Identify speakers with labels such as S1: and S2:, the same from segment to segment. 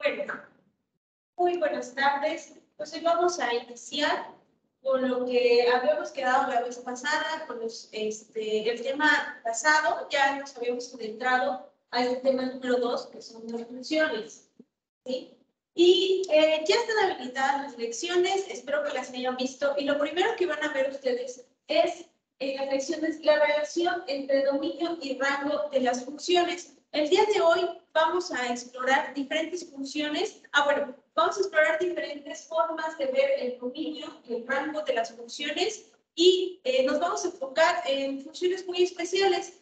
S1: Bueno, muy buenas tardes. Pues hoy vamos a iniciar con lo que habíamos quedado la vez pasada, con el tema pasado. Ya nos habíamos adentrado al tema número 2, que son las funciones. ¿Sí? Y ya están habilitadas las lecciones, espero que las hayan visto. Y lo primero que van a ver ustedes es en las lecciones la relación entre dominio y rango de las funciones. El día de hoy vamos a explorar diferentes funciones. Vamos a explorar diferentes formas de ver el dominio y el rango de las funciones y nos vamos a enfocar en funciones muy especiales.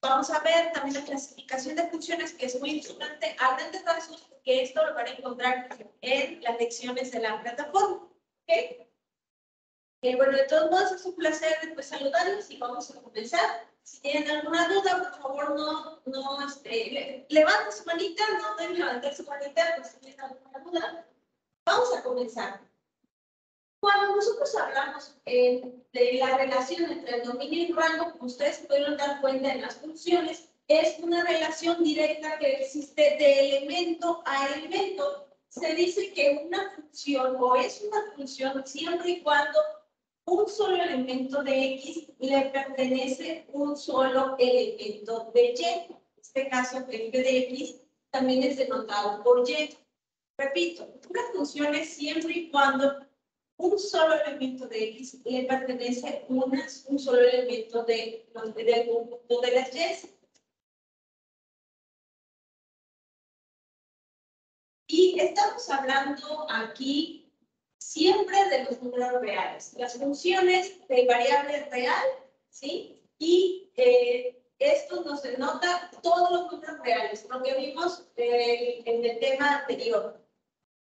S1: Vamos a ver también la clasificación de funciones, que es muy importante a grandes rasgos, porque esto lo van a encontrar en las lecciones de la plataforma. ¿Okay? Bueno, de todos modos, es un placer saludarlos y vamos a comenzar. Si tienen alguna duda, por favor, levanten su manita, no deben levantar su manita, pues si tienen alguna duda. Vamos a comenzar. Cuando nosotros hablamos de la relación entre el dominio y el rango, como ustedes pueden dar cuenta en las funciones, es una relación directa que existe de elemento a elemento. Se dice que una función o es una función siempre y cuando un solo elemento de X le pertenece un solo elemento de Y. En este caso, el f de X también es denotado por Y. Repito, una función es siempre y cuando un solo elemento de X le pertenece un solo elemento del conjunto de las Y. Y estamos hablando aquí siempre de los números reales. Las funciones de variable real, ¿sí? Y esto nos denota todos los números reales, lo que vimos en el tema anterior.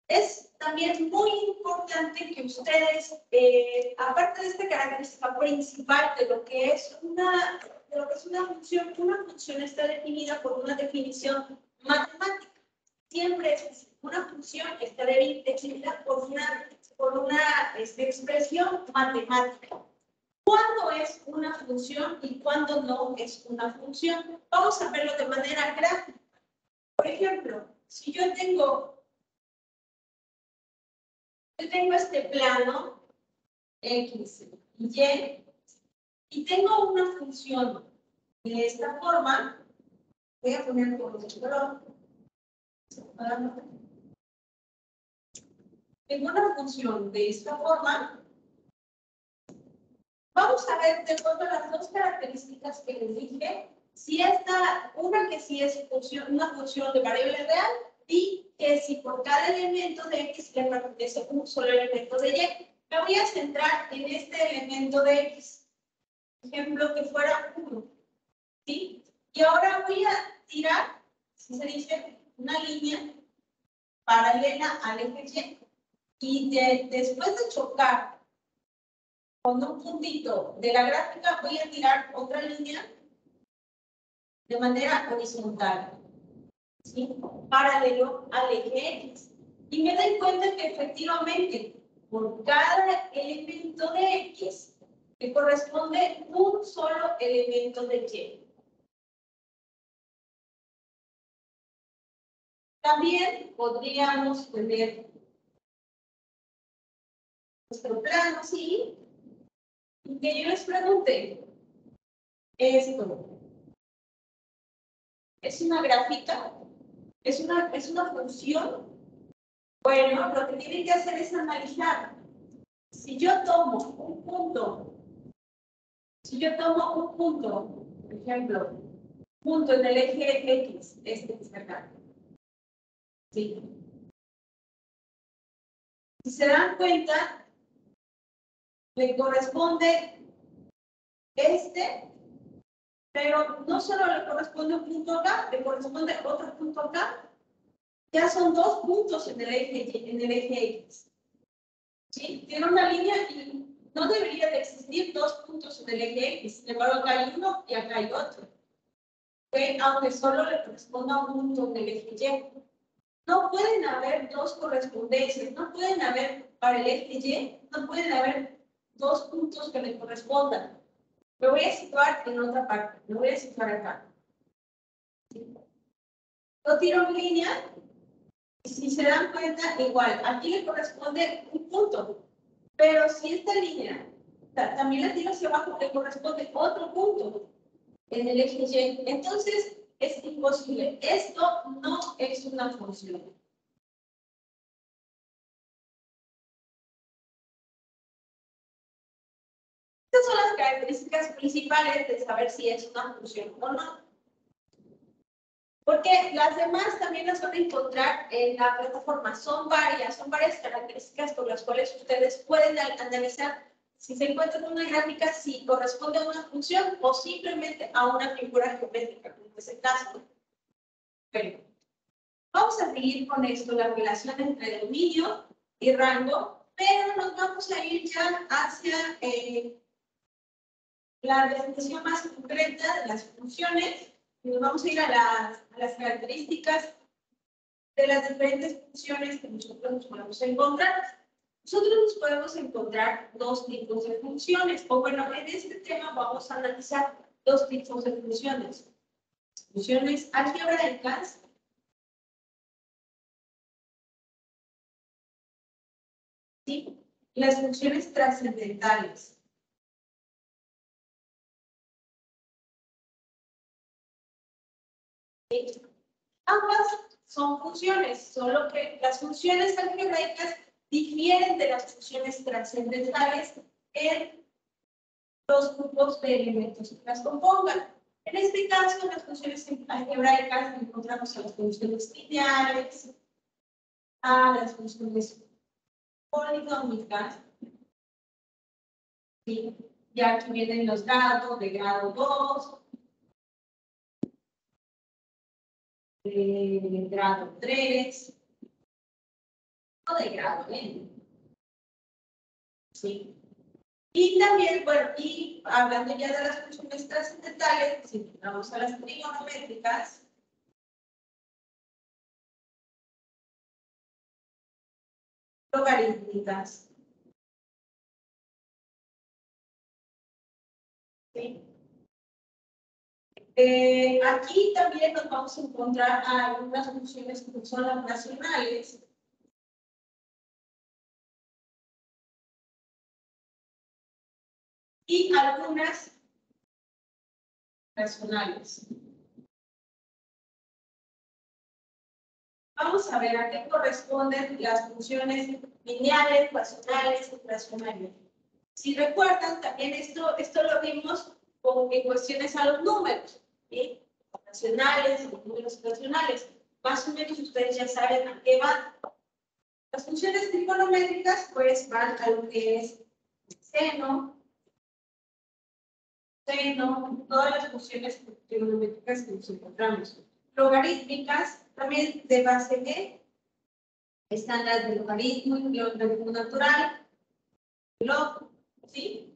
S1: Es también muy importante que ustedes, aparte de esta característica principal de lo que es una función está definida por una definición matemática. Siempre una función está definida por una expresión matemática. ¿Cuándo es una función y cuándo no es una función? Vamos a verlo de manera gráfica. Por ejemplo, si yo tengo este plano X y Y tengo una función de esta forma. Voy a poner por el color. Tengo una función de esta forma. Vamos a ver de acuerdo a las dos características que les dije, si una que sí es una función de variable real y que si por cada elemento de X le pertenece un solo elemento de Y. Me voy a centrar en este elemento de X. Ejemplo que fuera 1. ¿Sí? Y ahora voy a tirar, si se dice, una línea paralela al eje Y. Y después de chocar con un puntito de la gráfica, voy a tirar otra línea de manera horizontal, ¿sí? Paralelo al eje X. Y me doy cuenta que efectivamente, por cada elemento de X, que corresponde un solo elemento de Y. También podríamos tener nuestro plano, ¿sí? Y que yo les pregunte, ¿esto es una gráfica? ¿Es una función? Bueno, lo que tienen que hacer es analizar. Si yo tomo un punto, por ejemplo, punto en el eje X, este que está acá. ¿Sí? Si se dan cuenta, le corresponde pero no solo le corresponde un punto acá, le corresponde otro punto acá. Ya son dos puntos en el eje X. ¿Sí? Tiene una línea y no debería de existir dos puntos en el eje X. Sin embargo, acá hay uno y acá hay otro. ¿Okay? Aunque solo le corresponda un punto en el eje Y. No pueden haber dos correspondencias, no pueden haber para el eje Y, no pueden haber dos puntos que le correspondan. Me voy a situar en otra parte, me voy a situar acá. Yo tiro mi línea Si se dan cuenta, igual, aquí le corresponde un punto, pero si esta línea también la tiro hacia abajo, le corresponde otro punto en el eje Y. Entonces, es imposible. Esto no es una función. Estas son las características principales de saber si es una función o no. Porque las demás también las van a encontrar en la plataforma. Son varias características por las cuales ustedes pueden analizar si se encuentran una gráfica, si corresponde a una función o simplemente a una figura geométrica, como es el caso. Pero vamos a seguir con esto, la relación entre dominio y rango, pero nos vamos a ir ya hacia la definición más concreta de las funciones. Y nos vamos a ir a las características de las diferentes funciones que nosotros nos podemos encontrar. Nosotros nos podemos encontrar dos tipos de funciones, o bueno, en este tema vamos a analizar dos tipos de funciones. Funciones algebraicas y las funciones trascendentales. Ambas son funciones, solo que las funciones algebraicas difieren de las funciones trascendentales en los grupos de elementos que las compongan. En este caso, las funciones algebraicas encontramos a las funciones lineales, a las funciones polinómicas, ¿sí? Ya aquí vienen los grados de grado 2, de grado 3, o de grado N. ¿Sí? Y también, bueno, y hablando ya de las funciones trascendentales, si entramos a las trigonométricas, logarítmicas. ¿Sí? Aquí también nos vamos a encontrar algunas funciones que son las racionales. Y algunas racionales. Vamos a ver a qué corresponden las funciones lineales, racionales y racionales. Si recuerdan, también esto lo vimos en cuestiones a los números, ¿sí? Racionales, los números racionales. Más o menos ustedes ya saben a qué van. Las funciones trigonométricas, pues, van a lo que es seno, todas las funciones trigonométricas que nos encontramos. Logarítmicas, también de base G, están las de logaritmo, logaritmo natural, log, ¿sí?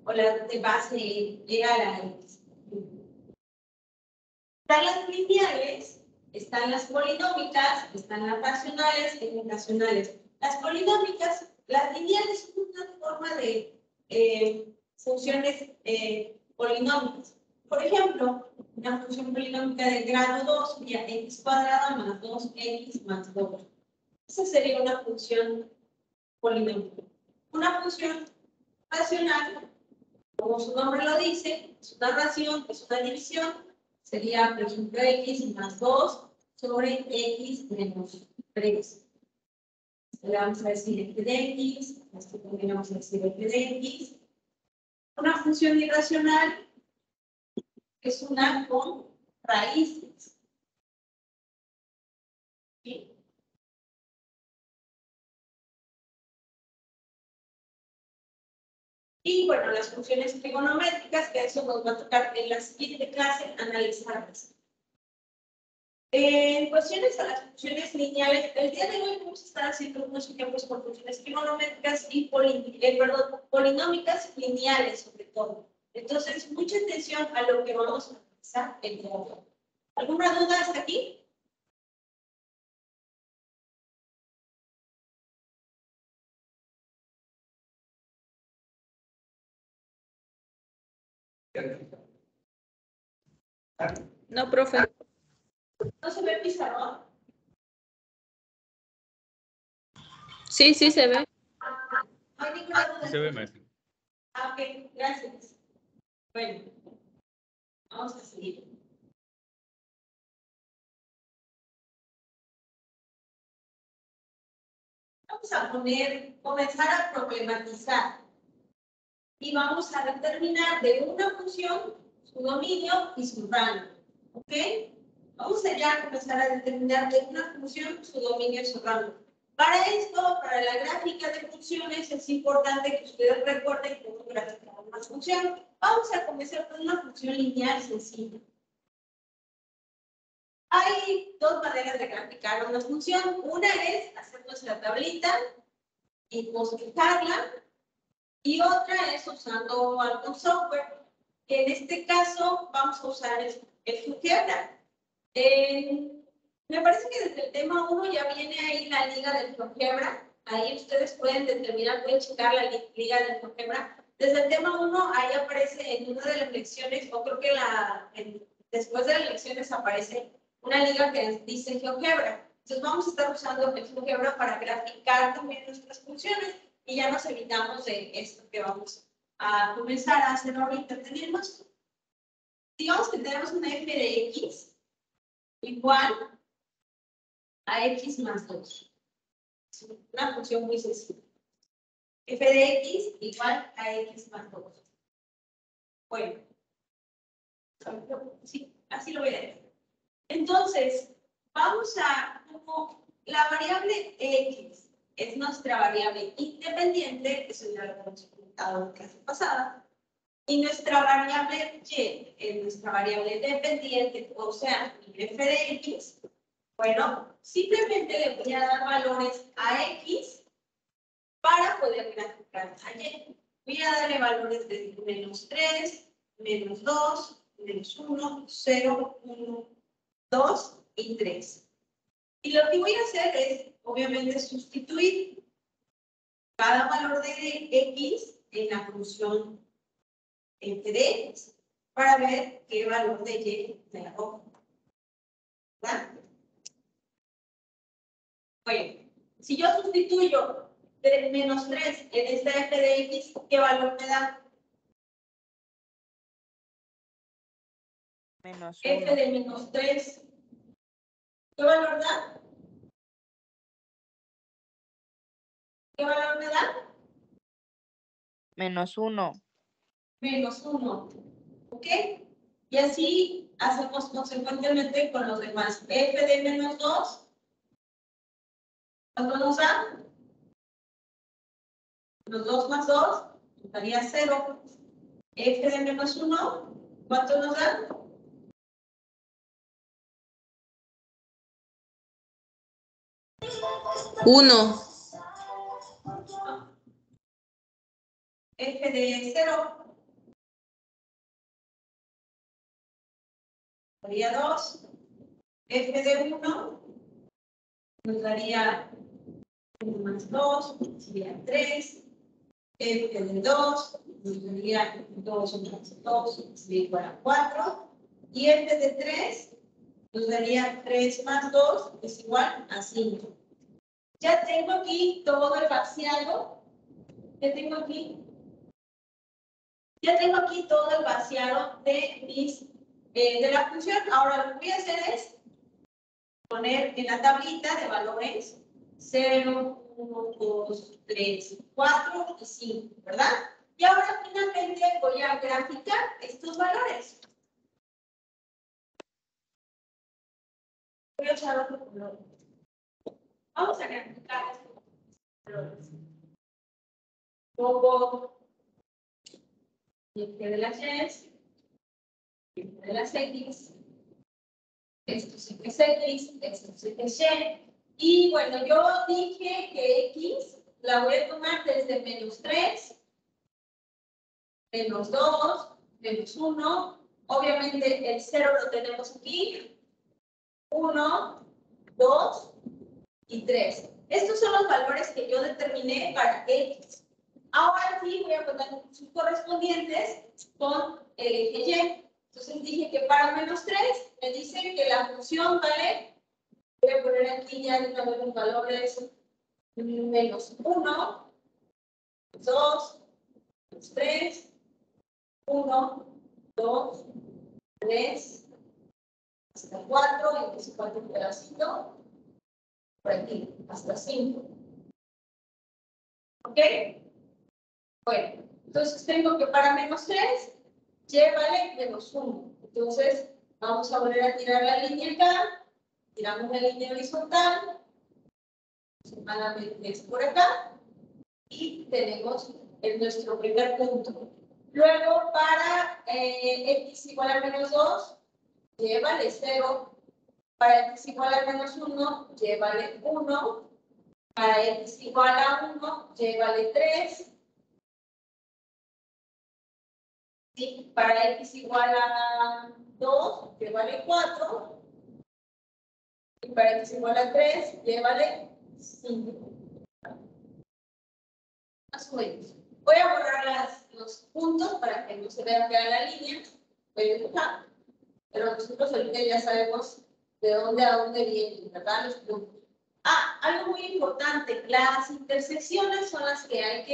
S1: O las de base E a la X. Están las lineales, están las polinómicas, están las racionales y irracionales. Las polinómicas, las lineales son una forma de funciones polinómicas. Por ejemplo, una función polinómica de grado 2 sería x cuadrada más 2x más 2. Esa sería una función polinómica. Una función racional, como su nombre lo dice, es una ración, es una división, sería, por ejemplo, x más 2 sobre x menos 3. Le vamos a decir f de x, esto también vamos a decir f de x. Una función irracional es una con raíces. ¿Sí? Y bueno, las funciones trigonométricas, que eso nos va a tocar en la siguiente clase analizarlas. En cuestiones a las funciones lineales, el día de hoy vamos a estar haciendo unos ejemplos con funciones trigonométricas y polinómicas lineales, sobre todo. Entonces, mucha atención a lo que vamos a analizar el día de hoy. ¿Alguna duda hasta aquí?
S2: No, profe.
S1: ¿No se ve el pizarrón?
S2: Sí, sí se ve.
S1: No hay ninguna duda.
S3: Sí se ve, maestra.
S1: Ok, gracias. Bueno, vamos a seguir. Vamos a comenzar a problematizar. Y vamos a determinar de una función su dominio y su rango. ¿Ok? Vamos a ya comenzar a determinar de una función su dominio y su rango. Para esto, para la gráfica de funciones, es importante que ustedes recuerden cómo graficar una función. Vamos a comenzar con una función lineal sencilla. Hay dos maneras de graficar una función. Una es hacer nuestra tablita y bosquejarla. Y otra es usando algún software. En este caso, vamos a usar el GeoGebra. Me parece que desde el tema 1 ya viene ahí la liga del GeoGebra. Ahí ustedes pueden determinar, pueden checar la liga del GeoGebra. Desde el tema 1, ahí aparece en una de las lecciones, o creo que después de las lecciones aparece una liga que dice GeoGebra. Entonces vamos a estar usando el GeoGebra para graficar también nuestras funciones y ya nos evitamos de esto que vamos a comenzar a hacer ahorita. Digamos que tenemos una f de x igual a x más 2. Es una función muy sencilla. F de x igual a x más 2. Bueno, sí, así lo voy a decir. Entonces, vamos a, como la variable x es nuestra variable independiente, eso ya lo hemos comentado en la clase pasada, y nuestra variable y es nuestra variable dependiente, o sea, mi f de x, bueno, simplemente le voy a dar valores a x para poder graficar a y. Voy a darle valores de menos 3, menos 2, menos 1, 0, 1, 2 y 3. Y lo que voy a hacer es, obviamente, sustituir cada valor de x en la función f de x para ver qué valor de y me arroja. ¿Verdad? Bueno, si yo sustituyo menos 3 en esta f de x, ¿qué valor me da?
S4: Menos
S1: F
S4: 1.
S1: de menos 3. ¿Qué valor da? ¿Qué valor me da?
S4: Menos 1.
S1: Menos 1. ¿Ok? Y así hacemos consecuentemente con los demás. F de menos 2. ¿Cuánto nos da? Menos 2 más 2 daría 0. F de menos 1. ¿Cuánto nos da?
S2: Uno.
S1: F de 0. Daría 2. F de 1 nos daría 1 más 2, sería 3. F de 2 nos daría 2 más 2, sería igual a 4. Y F de 3 nos daría 3 más 2 es igual a 5. Ya tengo aquí todo el vaciado. Ya tengo aquí todo el vaciado de la función. Ahora lo que voy a hacer es poner en la tablita de valores 0, 1, 2, 3, 4 y 5, ¿verdad? Y ahora finalmente voy a graficar estos valores. Voy a echar otro color. Vamos a graficar estos valores. Pongo de las y de las x. Esto sí que es x, esto sí que es y. Y bueno, yo dije que x la voy a tomar desde menos 3, menos 2, menos 1. Obviamente el 0 lo tenemos aquí. 1, 2 y 3. Estos son los valores que yo determiné para x. Ahora sí voy a poner sus correspondientes con el eje y. Entonces dije que para menos 3 me dice que la función vale, voy a poner aquí ya de nuevo los valores menos 1, 2, 3, 1, 2, 3, hasta 4, y entonces 4 un pedacito, por aquí, hasta 5. ¿Ok? Bueno, entonces tengo que para menos 3, y vale menos 1. Entonces, vamos a volver a tirar la línea acá, tiramos la línea horizontal, aproximadamente es por acá, y tenemos nuestro primer punto. Luego, para x igual a menos 2, y vale 0. Para x igual a menos 1, y vale 1. Para x igual a 1, y vale 3. ¿Sí? Para x igual a 2, y vale 4. Y para x igual a 3, y vale 5. Más o menos. Voy a borrar los puntos para que no se vea que la línea. Voy a dibujar. Pero nosotros ahorita ya sabemos de dónde a dónde vienen, ¿verdad? Los puntos. Ah, algo muy importante, las intersecciones son las que hay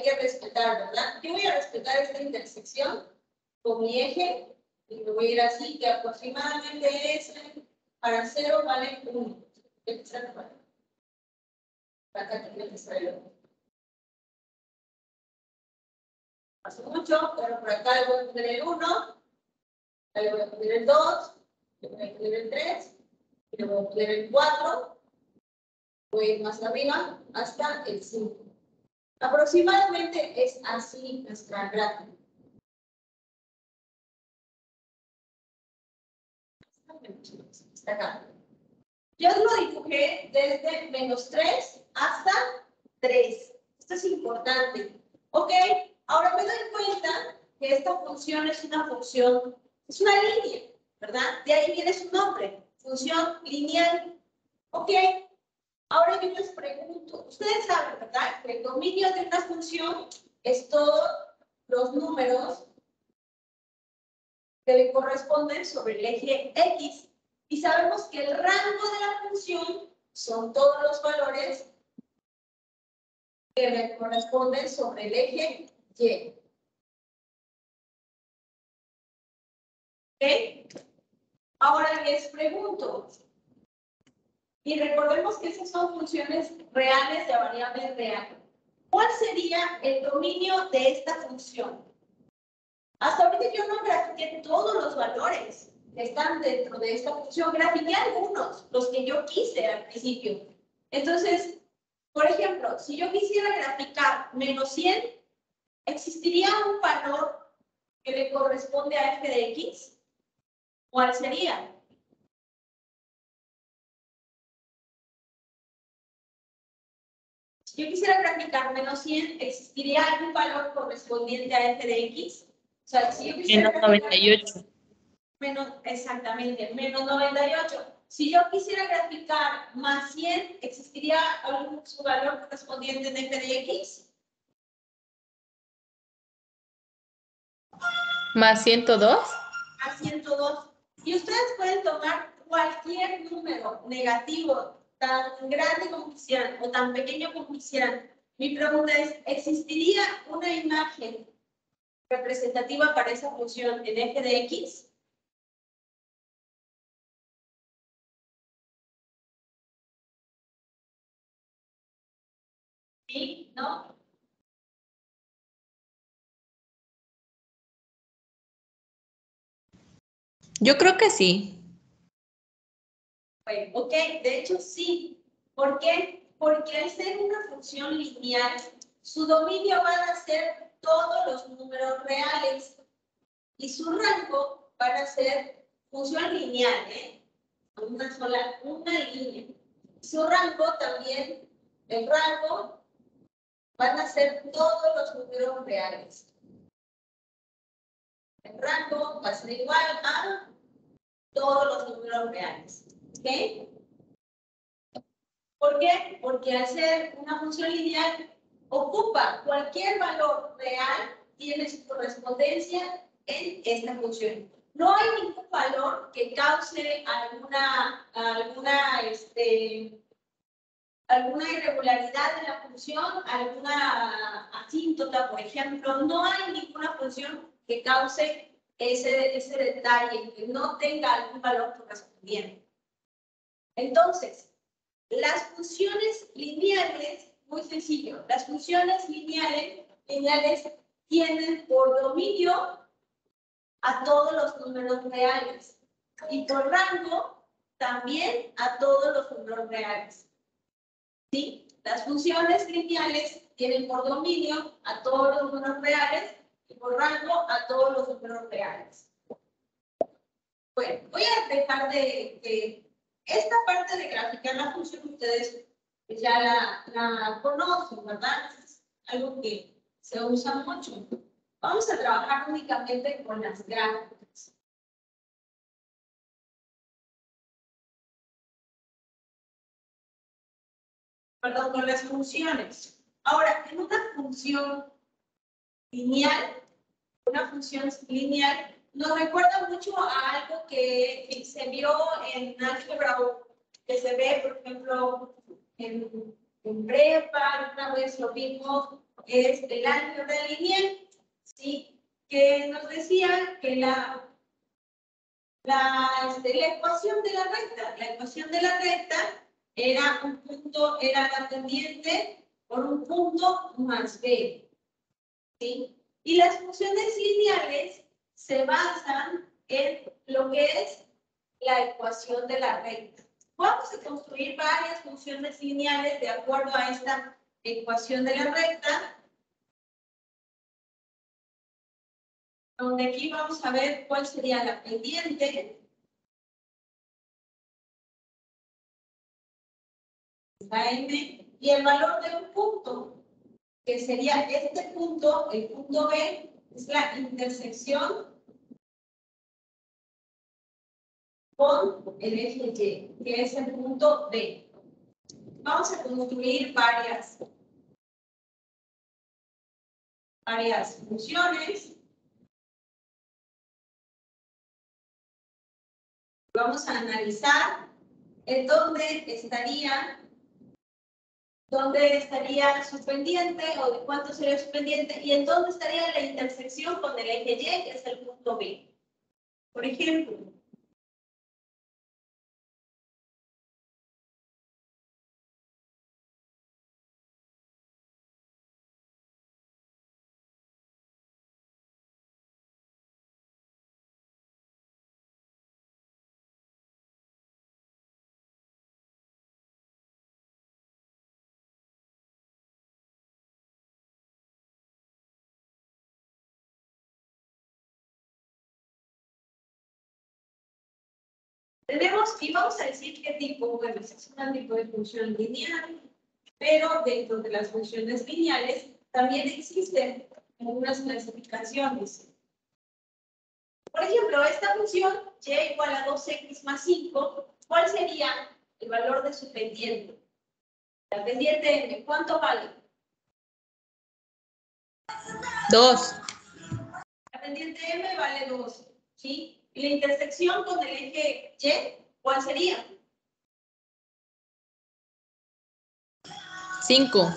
S1: que respetar, ¿verdad? Yo voy a respetar esta intersección con mi eje y me voy a ir así, que aproximadamente es para 0 vale 1. Acá tiene que ser el 1. Hace mucho, pero por acá le voy a poner el 1, le voy a poner el 2, le voy a poner el 3, le voy a poner el 4, voy a ir más arriba hasta el 5. Aproximadamente es así nuestra gráfica. Está acá. Yo lo dibujé desde menos 3 hasta 3. Esto es importante. Ok, ahora me doy cuenta que esta función es una función, es una línea, ¿verdad? De ahí viene su nombre, función lineal. Ok, ahora yo les pregunto, ustedes saben, ¿verdad? Que el dominio de una función es todos los números que le corresponden sobre el eje X. Y sabemos que el rango de la función son todos los valores que le corresponden sobre el eje Y. ¿Ok? Ahora les pregunto, y recordemos que esas son funciones reales de variable real. ¿Cuál sería el dominio de esta función? Hasta ahorita yo no grafiqué todos los valores que están dentro de esta función, grafiqué algunos, los que yo quise al principio. Entonces, por ejemplo, si yo quisiera graficar menos 100, ¿existiría un valor que le corresponde a f de x? ¿Cuál sería? Si yo quisiera graficar menos 100, ¿existiría algún valor correspondiente a f de x? O sea, si yo quisiera
S2: Menos 98.
S1: Menos, exactamente, menos 98. Si yo quisiera graficar más 100, ¿existiría algún valor correspondiente en f de x?
S2: Más 102.
S1: A 102. Y ustedes pueden tomar cualquier número negativo, tan grande como quisieran o tan pequeño como quisieran. Mi pregunta es, ¿existiría una imagen representativa para esa función en f de x? ¿Sí? ¿No?
S2: Yo creo que sí.
S1: Bueno, ok, de hecho sí. ¿Por qué? Porque al ser una función lineal, su dominio van a ser todos los números reales y su rango van a ser función lineal, ¿eh? Una línea. Su rango también, el rango, van a ser todos los números reales. El rango va a ser igual a todos los números reales. ¿Ok? ¿Por qué? Porque al ser una función lineal, ocupa cualquier valor real, tiene su correspondencia en esta función. No hay ningún valor que cause alguna alguna irregularidad en la función, alguna asíntota, por ejemplo, no hay ninguna función que cause ese detalle, que no tenga algún valor correspondiente. Entonces, las funciones lineales, muy sencillo, las funciones lineales tienen por dominio a todos los números reales y por rango también a todos los números reales. ¿Sí? Las funciones lineales tienen por dominio a todos los números reales y por rango a todos los números reales. Bueno, voy a dejar de esta parte de graficar la función, ustedes ya la conocen, ¿verdad? Es algo que se usa mucho. Vamos a trabajar únicamente con las gráficas. Perdón, con las funciones. Ahora, en una función lineal, nos recuerda mucho a algo que se vio en álgebra, que se ve, por ejemplo, en prepa, una vez lo vimos, es el álgebra lineal, ¿sí? Que nos decía que la ecuación de la recta era un punto, era la pendiente por un punto más b, ¿sí? Y las funciones lineales se basan en lo que es la ecuación de la recta. Vamos a construir varias funciones lineales de acuerdo a esta ecuación de la recta, donde aquí vamos a ver cuál sería la pendiente, la m, y el valor de un punto, que sería este punto, el punto B, es la intersección con el eje Y, que es el punto B. Vamos a construir varias funciones. Vamos a analizar en dónde estaría su pendiente o de cuánto sería su pendiente y en dónde estaría la intersección con el eje Y, que es el punto B. Por ejemplo, tenemos, y vamos a decir qué tipo, bueno, es un tipo de función lineal, pero dentro de las funciones lineales también existen algunas clasificaciones. Por ejemplo, esta función y igual a 2x más 5, ¿cuál sería el valor de su pendiente? La pendiente m, ¿cuánto vale?
S2: 2.
S1: La pendiente m vale 2, ¿sí? Y la intersección con el eje y, ¿cuál sería?
S2: 5.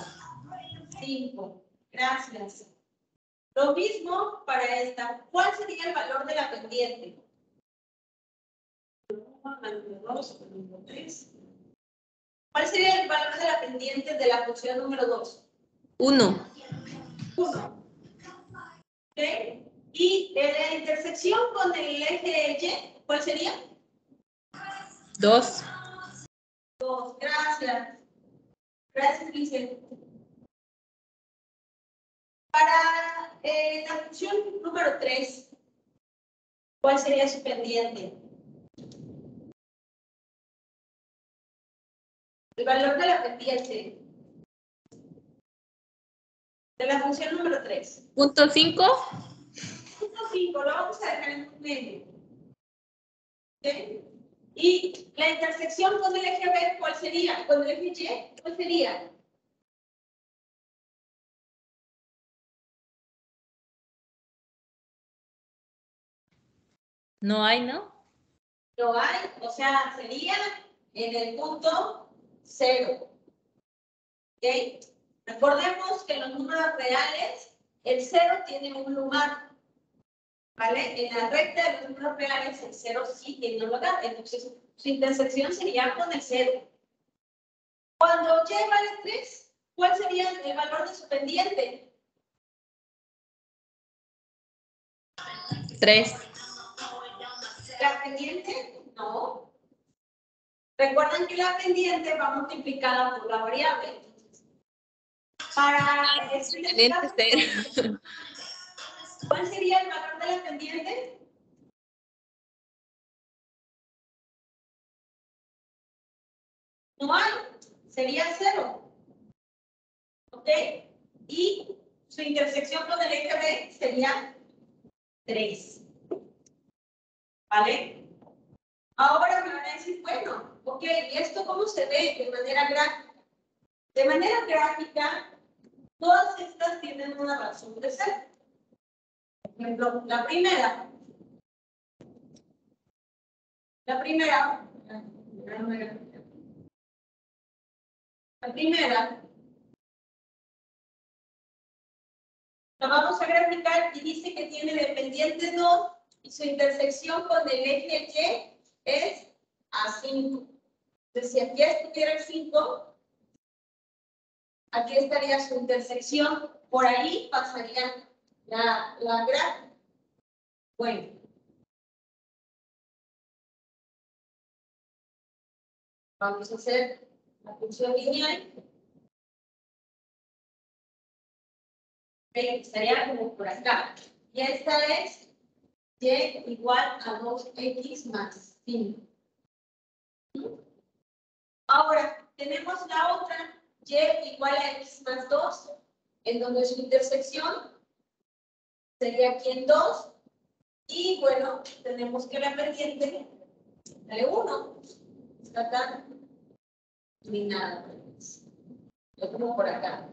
S1: 5. Gracias. Lo mismo para esta. ¿Cuál sería el valor de la pendiente? 2, 3. ¿Cuál sería el valor de la pendiente de la función número 2?
S2: 1.
S1: 1. ¿Ok? Y la intersección con el eje Y, ¿cuál sería?
S2: 2.
S1: 2. Gracias. Gracias, Vicente. Para la función número 3, ¿cuál sería su pendiente? El valor de la pendiente de la función número 3.
S2: Punto 5.
S1: Punto 5, lo vamos a dejar en un medio. ¿Okay? Y la intersección con el eje B, ¿cuál sería? Con el eje Y, ¿cuál sería?
S2: No hay, ¿no?
S1: No hay, o sea, sería en el punto 0. ¿Ok? Recordemos que en los números reales, el 0 tiene un lugar. ¿Vale? En la recta de los números reales, el 0 sí tiene un lugar. Entonces, su intersección sería con el 0. Cuando y vale 3, ¿cuál sería el valor de su pendiente?
S2: 3.
S1: ¿La pendiente? No. Recuerden que la pendiente va multiplicada por la variable. Para
S2: Pendiente 0.
S1: ¿Cuál sería el valor de la pendiente? No hay. Sería 0. ¿Ok? Y su intersección con el eje B sería 3. ¿Vale? Ahora me van a decir, bueno, ok, ¿y esto cómo se ve de manera gráfica? De manera gráfica, todas estas tienen una razón de ser. Por ejemplo, la primera, la la vamos a graficar y dice que tiene de pendiente 2 y su intersección con el eje Y es a 5. Entonces, si aquí estuviera el 5, aquí estaría su intersección, por ahí pasaría la gráfica. Bueno. Vamos a hacer la función lineal. Estaría como por acá. Y esta es y igual a 2x más 5. Ahora, tenemos la otra, y igual a x más 2, en donde su intersección sería aquí en 2. Y bueno, tenemos que la pendiente de 1 está acá ni nada. Lo pongo por acá.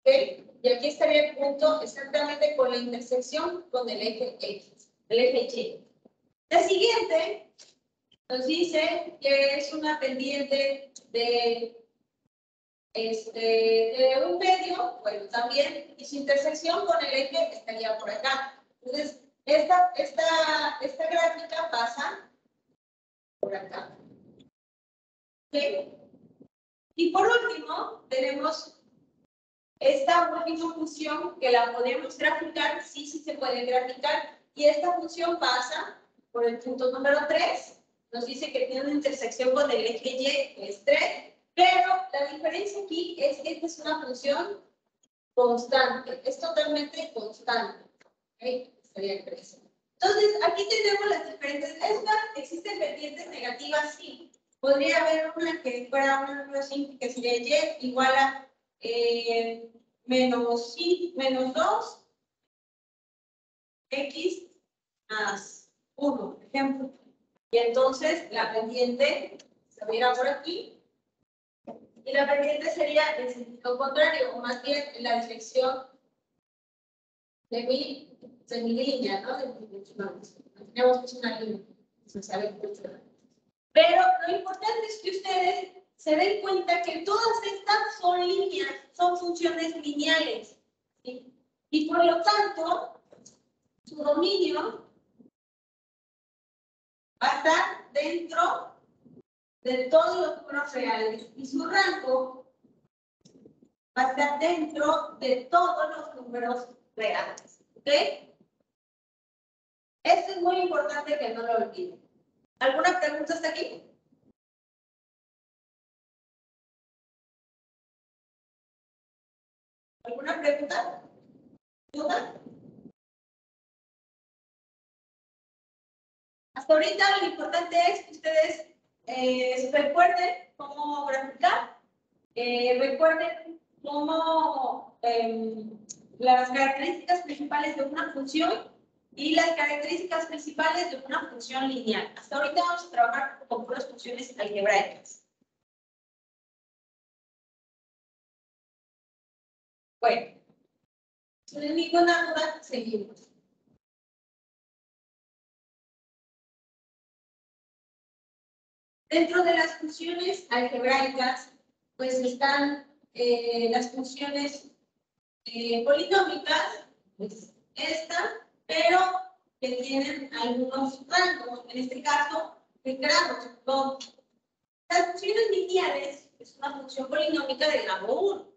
S1: ¿Okay? Y aquí estaría el punto exactamente con la intersección con el eje X, el eje Y. La siguiente nos dice que es una pendiente de un medio, bueno, también, y su intersección con el eje estaría por acá. Entonces, esta gráfica pasa por acá. ¿Okay? Y por último, tenemos esta última función que la podemos graficar, sí se puede graficar, y esta función pasa por el punto número 3, nos dice que tiene una intersección con el eje Y, que es 3, pero la diferencia aquí es que esta es una función constante, es totalmente constante. ¿Okay? Sería el 3. Entonces, aquí tenemos las diferentes, existen pendientes negativas, sí. Podría haber una que fuera una número simple, que sería Y igual a menos 2 x más 1, por ejemplo. Y entonces la pendiente se viera por aquí. Y la pendiente sería en sentido contrario, o más bien en la dirección de mi línea, ¿no? Tenemos pues una línea. Se sabe mucho. Pero lo importante es que ustedes se den cuenta que todas estas son líneas, son funciones lineales. ¿Sí? Y por lo tanto, su dominio va a estar dentro de todos los números reales y su rango va a estar dentro de todos los números reales. ¿Ok? Esto es muy importante que no lo olviden. ¿Alguna pregunta hasta aquí? ¿Alguna pregunta? ¿Duda? Hasta ahorita lo importante es que ustedes recuerden cómo graficar, recuerden cómo las características principales de una función y las características principales de una función lineal. Hasta ahorita vamos a trabajar con puras funciones algebraicas. Bueno, sin ninguna duda, seguimos. Dentro de las funciones algebraicas, pues están las funciones polinómicas, pues esta, pero que tienen algunos rangos, en este caso, de grados. ¿No? Las funciones lineales es una función polinómica de grado 1,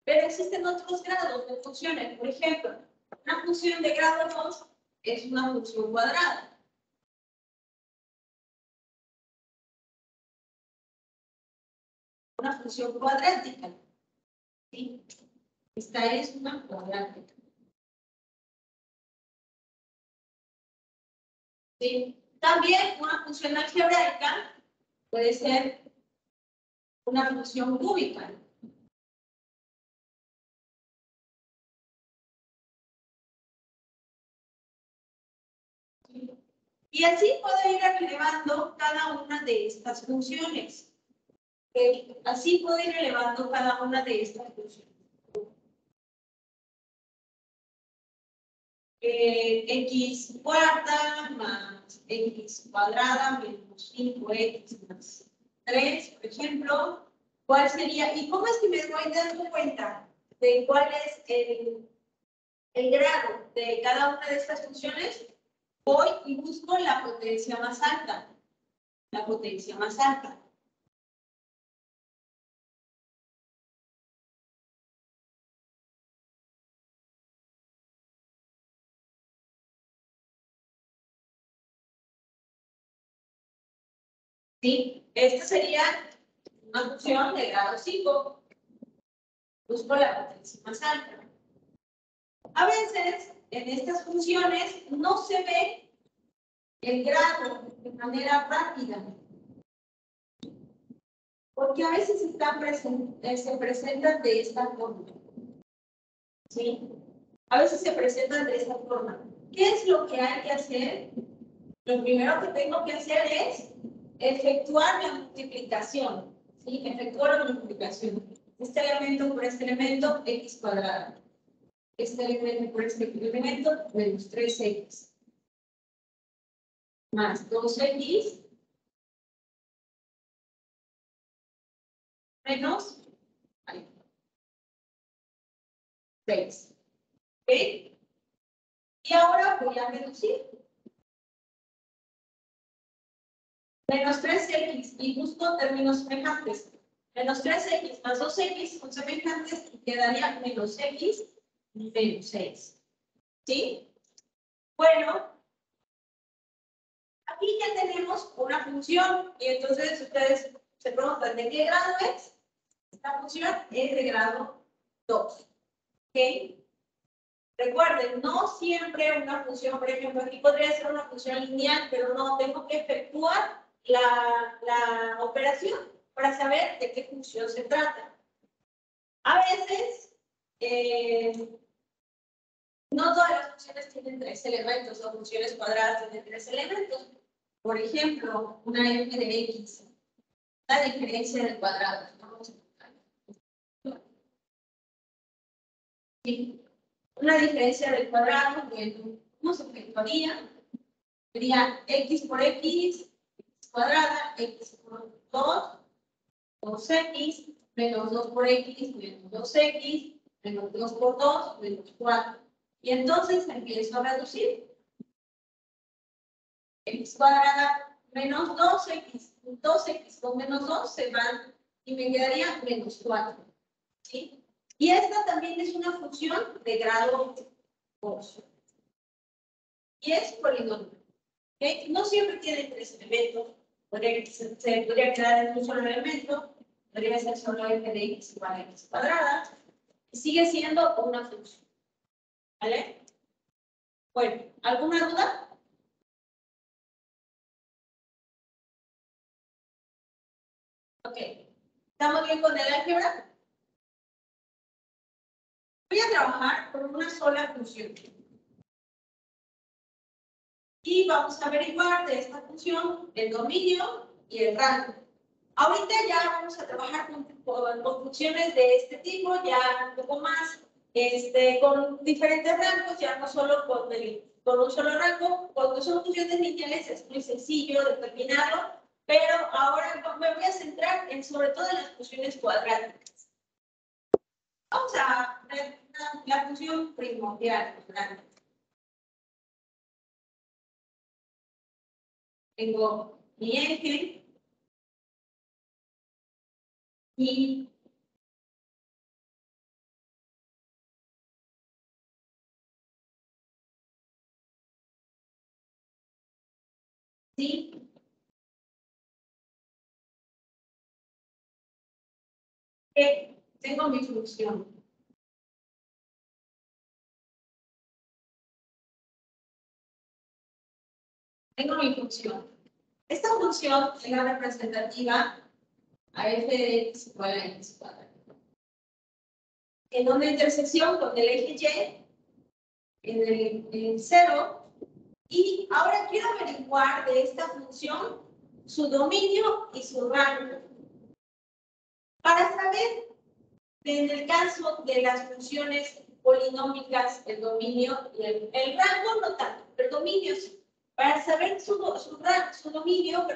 S1: pero existen otros grados de funciones. Por ejemplo, una función de grado 2 es una función cuadrada. Una función cuadrática. ¿Sí? Esta es una cuadrática. ¿Sí? También una función algebraica puede ser una función cúbica. ¿Sí? Y así puedo ir elevando cada una de estas funciones. Así puedo ir elevando cada una de estas funciones. X cuarta más X cuadrada menos 5X más 3, por ejemplo. ¿Cuál sería? ¿Y cómo es que me voy dando cuenta de cuál es el grado de cada una de estas funciones? Voy y busco la potencia más alta. La potencia más alta. ¿Sí? Esta sería una función de grado 5. Busco la potencia más alta. A veces, en estas funciones, no se ve el grado de manera rápida. Porque a veces se presentan de esta forma. ¿Sí? A veces se presentan de esta forma. ¿Qué es lo que hay que hacer? Lo primero que tengo que hacer es efectuar la multiplicación. ¿Sí? Efectuar la multiplicación. Este elemento por este elemento, x cuadrado. Este elemento por este elemento, menos 3x. Más 2x. Menos 6. ¿Ok? Y ahora voy a reducir. Menos 3x y busco términos semejantes. Menos 3x más 2x son semejantes y quedaría menos x y menos 6. ¿Sí? Bueno, aquí ya tenemos una función y entonces ustedes se preguntan ¿de qué grado es? Esta función es de grado 2. ¿Ok? Recuerden, no siempre una función, por ejemplo, aquí podría ser una función lineal, pero no, tengo que efectuar la operación para saber de qué función se trata. A veces, no todas las funciones tienen 3 elementos, o funciones cuadradas tienen 3 elementos. Por ejemplo, una f de x, la diferencia del cuadrado. ¿Sí? Una diferencia del cuadrado, bueno, ¿cómo se efectuaría? Sería x por x cuadrada, x por 2, 2x, menos 2 por x, menos 2x, menos 2 por 2, menos 4. Y entonces empiezo a reducir. X cuadrada menos 2x. 2x con menos 2 se van y me quedaría menos 4. ¿Sí? Y esta también es una función de grado 2. Y es polinomio. ¿Okay? No siempre tiene 3 elementos. Se podría quedar en un solo elemento. Podría ser solo f de x igual a x cuadrada. Y sigue siendo una función. ¿Vale? Bueno, ¿alguna duda? Ok. ¿Estamos bien con el álgebra? Voy a trabajar con una sola función. Y vamos a averiguar de esta función el dominio y el rango. Ahorita ya vamos a trabajar con funciones de este tipo, ya un poco más con diferentes rangos, ya no solo con un solo rango. Cuando son funciones lineales es muy sencillo determinarlo, pero ahora me voy a centrar sobre todo en las funciones cuadráticas. Vamos a ver la función primordial. Tengo mi eje y ¿sí? Tengo mi función. Tengo mi función. Esta función es la representativa a f de x igual a x cuadrado. En una intersección con el eje y en el 0. Y ahora quiero averiguar de esta función su dominio y su rango. Para saber, en el caso de las funciones polinómicas, el dominio y el rango no tanto, el dominio sí. Para saber su dominio,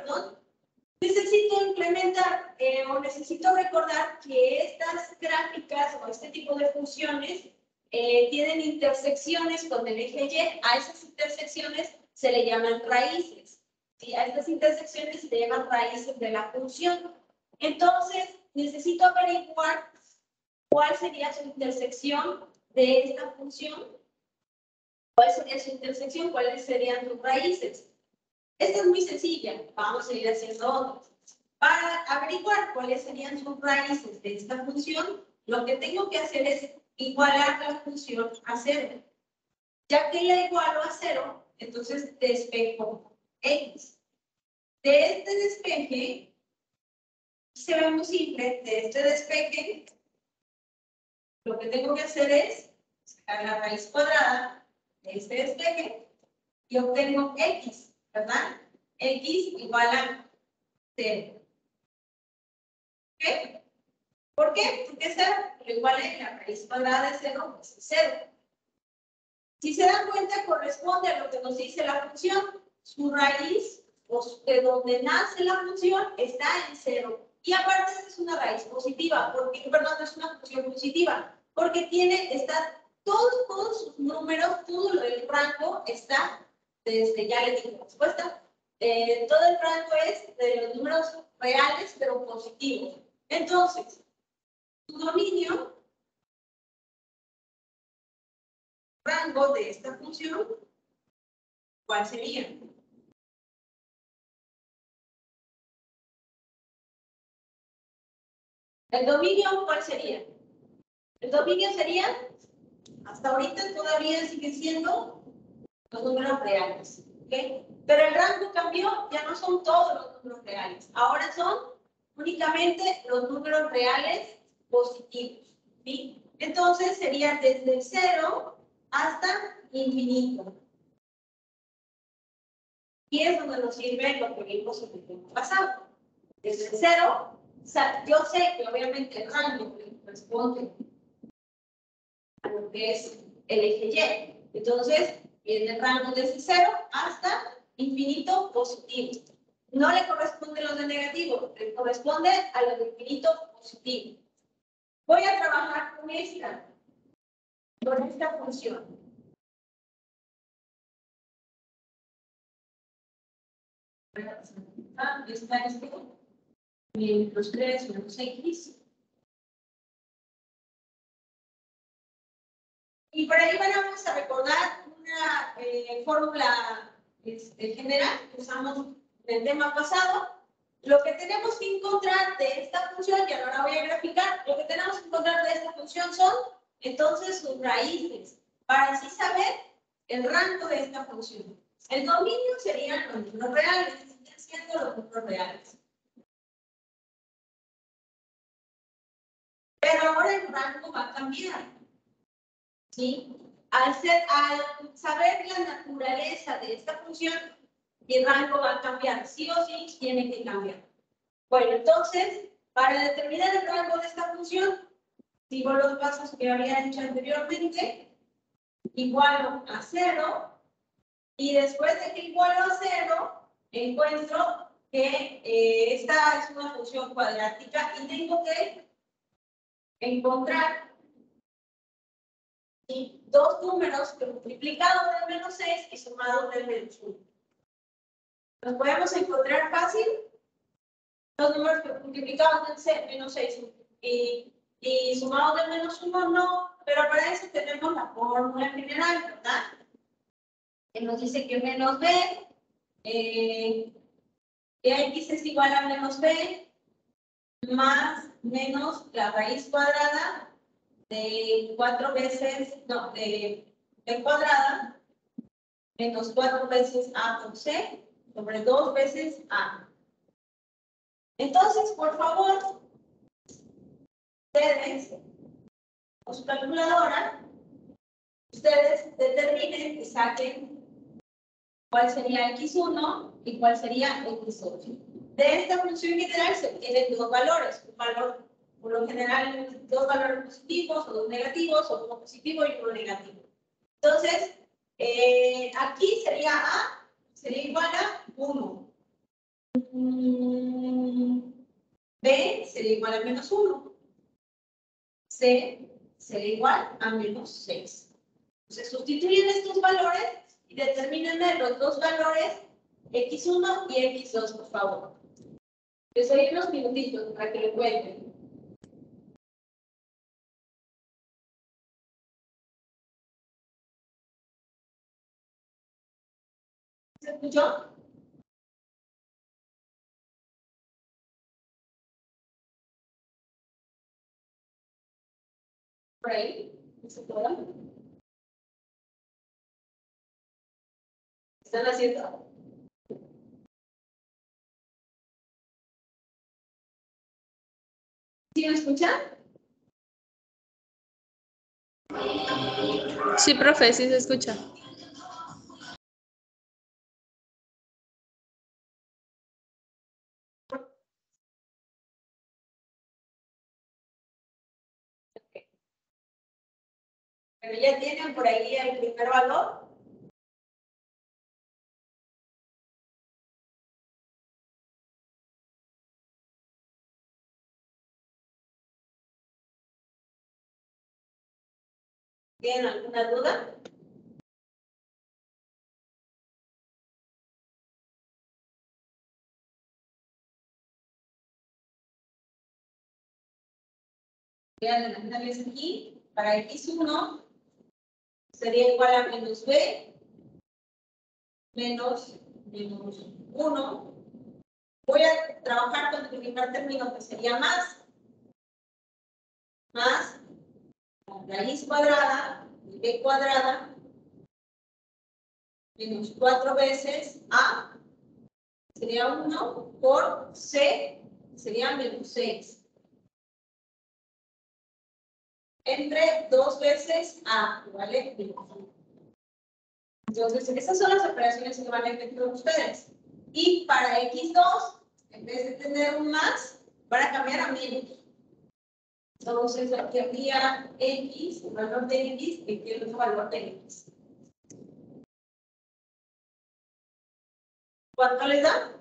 S1: necesito implementar o necesito recordar que estas gráficas o este tipo de funciones tienen intersecciones con el eje Y. A esas intersecciones se le llaman raíces. ¿Sí? A estas intersecciones se le llaman raíces de la función. Entonces, necesito averiguar cuál sería su intersección de esta función. ¿Cuál sería su intersección? ¿Cuáles serían sus raíces? Esta es muy sencilla. Vamos a ir haciendo otras. Para averiguar cuáles serían sus raíces de esta función, lo que tengo que hacer es igualar la función a 0. Ya que la igualo a 0, entonces despejo x. De este despeje, se ve muy simple, de este despeje, lo que tengo que hacer es sacar la raíz cuadrada de este despeje y obtengo x, ¿verdad? X igual a 0. ¿Ok? ¿Por qué? Porque 0 igual a la raíz cuadrada de 0 es 0. Si se dan cuenta, corresponde a lo que nos dice la función. Su raíz, o de donde nace la función, está en 0. Y aparte, esta es una raíz positiva, porque, perdón, es una función positiva, porque está todos sus números, todo el rango está, ya le dije la respuesta, todo el rango es de los números reales, pero positivos. Entonces, su dominio, rango de esta función, ¿cuál sería? ¿El dominio cuál sería? El dominio sería, hasta ahorita todavía sigue siendo los números reales, ¿ok? Pero el rango cambió, ya no son todos los números reales, ahora son únicamente los números reales positivos, ¿sí? Entonces sería desde el 0 hasta infinito. Y es donde nos sirve lo que vimos en el tiempo pasado. Desde el 0, o sea, yo sé que obviamente el rango corresponde a lo que es el eje Y. Entonces, viene el rango desde 0 hasta infinito positivo. No le corresponde lo de negativo, le corresponde a lo de infinito positivo. Voy a trabajar con esta función. Está los 3 menos x. Y por ahí vamos a recordar una fórmula general que usamos en el tema pasado. Lo que tenemos que encontrar de esta función, ya no la voy a graficar, lo que tenemos que encontrar de esta función son entonces sus raíces, para así saber el rango de esta función. El dominio serían los números reales, siguen siendo los números reales. Pero ahora el rango va a cambiar. ¿Sí? Al saber la naturaleza de esta función, el rango va a cambiar. Sí o sí tiene que cambiar. Bueno, entonces, para determinar el rango de esta función, Sigo los pasos que había hecho anteriormente, igualo a 0, y después de que igualo a 0, encuentro que esta es una función cuadrática y tengo que encontrar dos números multiplicados del menos 6 y sumados del menos 1. Los podemos encontrar fácil. Los números multiplicados del menos 6 y sumados del menos 1 no, pero para eso tenemos la fórmula general, ¿verdad? Que nos dice que menos b, que x es igual a menos b, más menos la raíz cuadrada de 4 veces, no, de cuadrada, menos 4 veces a por c, sobre 2 veces a. Entonces, por favor, ustedes, con su calculadora, ustedes determinen y saquen cuál sería x1 y cuál sería x8. De esta función general se obtienen dos valores, un valor, por lo general, dos valores positivos o dos negativos, o uno positivo y uno negativo. Entonces, aquí sería A, sería igual a 1. B sería igual a menos 1. C sería igual a menos 6. Entonces, sustituyen estos valores y determinen los dos valores x1 y x2, por favor. Les doy unos minutitos para que lo cuenten. ¿Se escuchó? ¿Por ahí? ¿Se puede? ¿Están haciendo? ¿Sí me escuchan?
S2: Sí, profe, sí se escucha.
S1: Pero ya tienen por ahí el primer valor. ¿Tienen alguna duda? Voy a adelantarles aquí. Para x1 sería igual a menos b menos 1. Voy a trabajar con el primer término que sería más la raíz cuadrada de b cuadrada menos 4 veces a, sería 1 por c, sería menos 6. Entre 2 veces a, ¿vale? Entonces, esas son las operaciones que van a encontrar ustedes. Y para x2, en vez de tener un más, van a cambiar a menos. Entonces, aquí habría x, el valor de x, y aquí el otro valor de x. ¿Cuánto les da?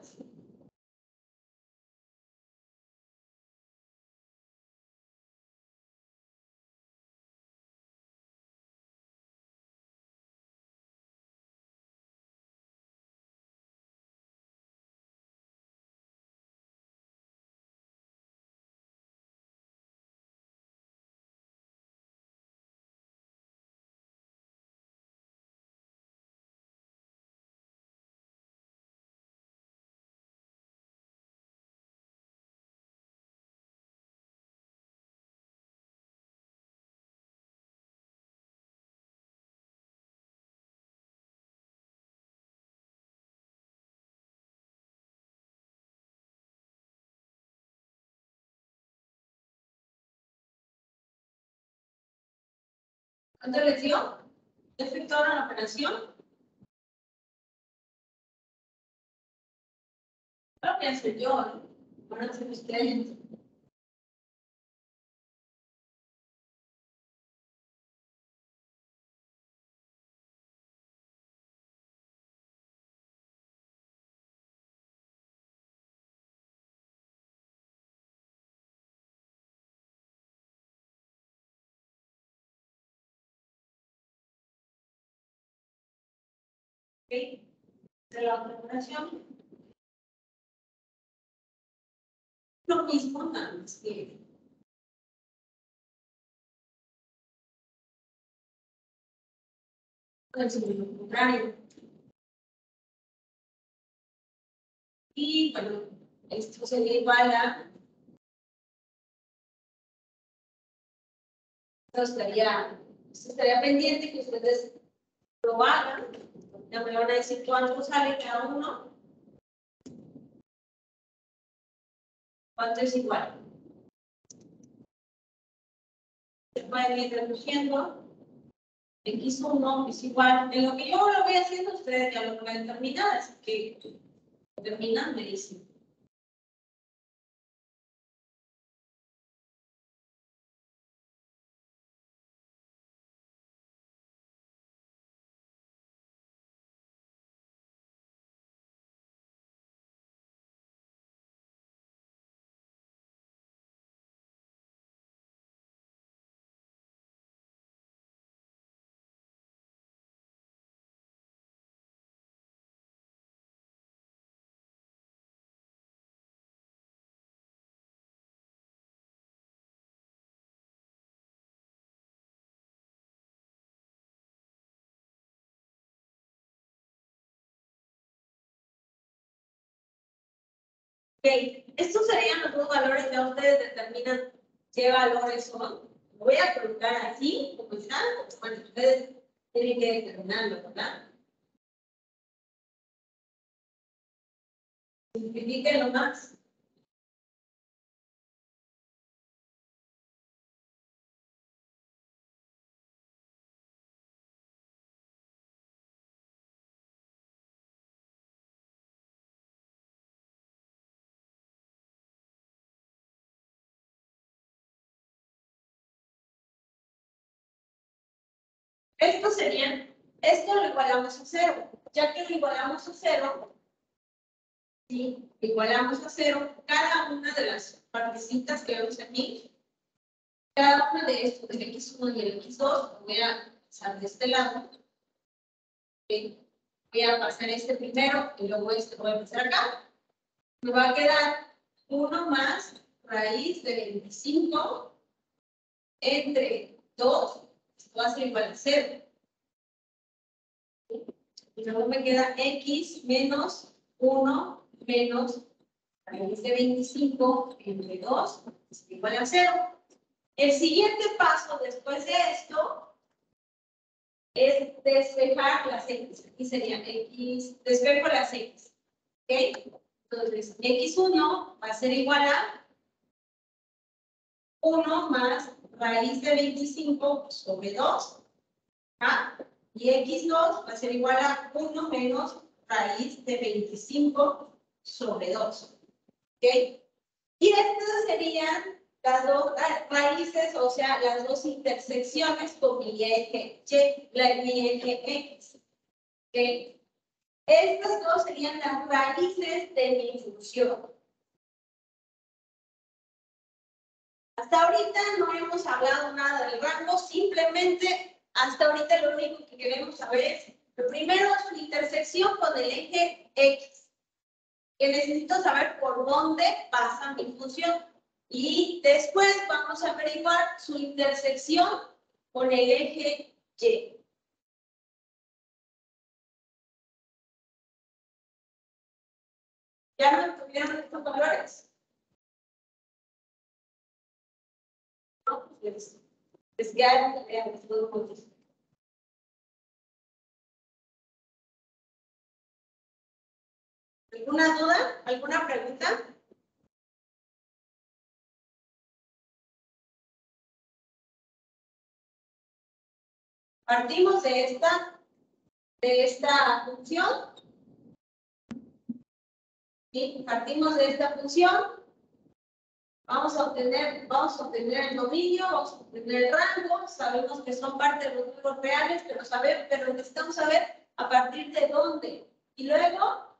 S1: ¿Cuánto les dio? ¿Efectuaron la operación? Creo que soy yo, ¿no? Van a ser ustedes. ¿Ok? De la otra operación. Lo mismo, nada más que el signo contrario. Y bueno, esto sería igual a. Esto estaría pendiente que ustedes lo hagan. Ya me van a decir cuánto sale cada uno. ¿Cuánto es igual? Se pueden ir reduciendo. X1 es igual. En lo que yo lo voy haciendo, ustedes ya lo pueden terminar. Así que terminan, me dicen. Ok, estos serían los dos valores que ustedes determinan qué valores son. Lo voy a colocar así, como están. Bueno, ustedes tienen que determinarlo, ¿verdad? Simplifíquenlo más. Esto lo igualamos a 0. Ya que lo igualamos a 0, ¿sí? Igualamos a 0 cada una de las partecitas que vemos aquí. Cada una de estos, el X1 y el X2, lo voy a pasar de este lado. ¿Okay? Voy a pasar este primero y luego este voy a pasar acá. Me va a quedar 1 más raíz de 25 entre 2. Esto va a ser igual a 0. Y luego me queda X menos 1 menos raíz de 25 entre 2 es igual a 0. El siguiente paso después de esto es despejar las X. Aquí sería X, despejo las X. ¿Ok? Entonces, X1 va a ser igual a 1 más raíz de 25 sobre 2. ¿Ah? Y X2 va a ser igual a 1 menos raíz de 25 sobre 2. ¿Ok? Y estas serían las dos raíces, o sea, las dos intersecciones con mi eje Y, mi eje X. ¿Ok? Estas dos serían las raíces de mi función. Hasta ahorita no hemos hablado nada del rango, simplemente hasta ahorita lo único que queremos saber es, lo primero, su intersección con el eje X. Que necesito saber por dónde pasa mi función. Y después vamos a averiguar su intersección con el eje Y. ¿Ya no entendieron estos valores? No, pues les quedaron los dos puntos. ¿Alguna duda? ¿Alguna pregunta? Partimos de esta función. ¿Sí? Partimos de esta función. Vamos a obtener el dominio, vamos a obtener el rango, sabemos que son parte de los números reales, pero necesitamos saber a partir de dónde. Y luego,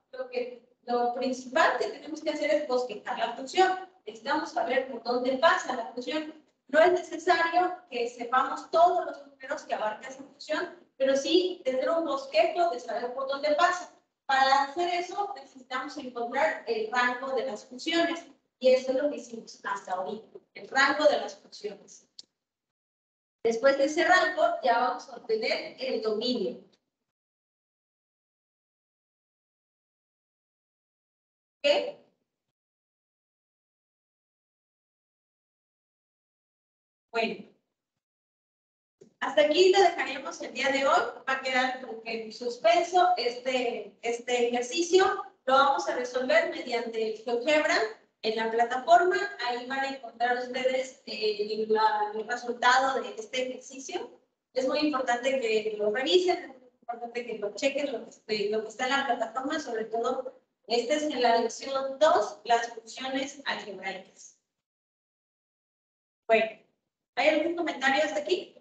S1: lo principal que tenemos que hacer es bosquejar la función. Necesitamos saber por dónde pasa la función. No es necesario que sepamos todos los números que abarca esa función, pero sí tener un bosquejo de saber por dónde pasa. Para hacer eso necesitamos encontrar el rango de las funciones, y eso es lo que hicimos hasta ahorita, el rango de las funciones. Después de ese rango ya vamos a obtener el dominio. ¿Ok? Bueno, hasta aquí lo dejaríamos el día de hoy. Va a quedar como que en suspenso este ejercicio. Lo vamos a resolver mediante el GeoGebra en la plataforma. Ahí van a encontrar ustedes el resultado de este ejercicio. Es muy importante que lo revisen, es muy importante que lo chequen, lo que está en la plataforma, sobre todo. Este es en la lección 2, las funciones algebraicas. Bueno, ¿hay algún comentario hasta aquí?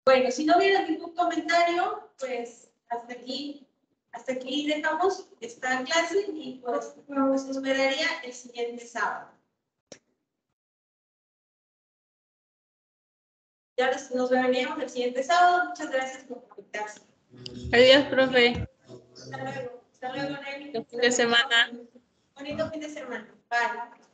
S1: Bueno, si no hubiera ningún comentario, pues hasta aquí dejamos esta clase y pues nos esperaría el siguiente sábado. Ya nos veríamos el siguiente sábado. Muchas gracias por conectarse.
S2: Adiós, profe.
S1: Hasta luego. Hasta luego, Nelly.
S2: Buen fin de semana.
S1: Bonito fin de semana. Bye.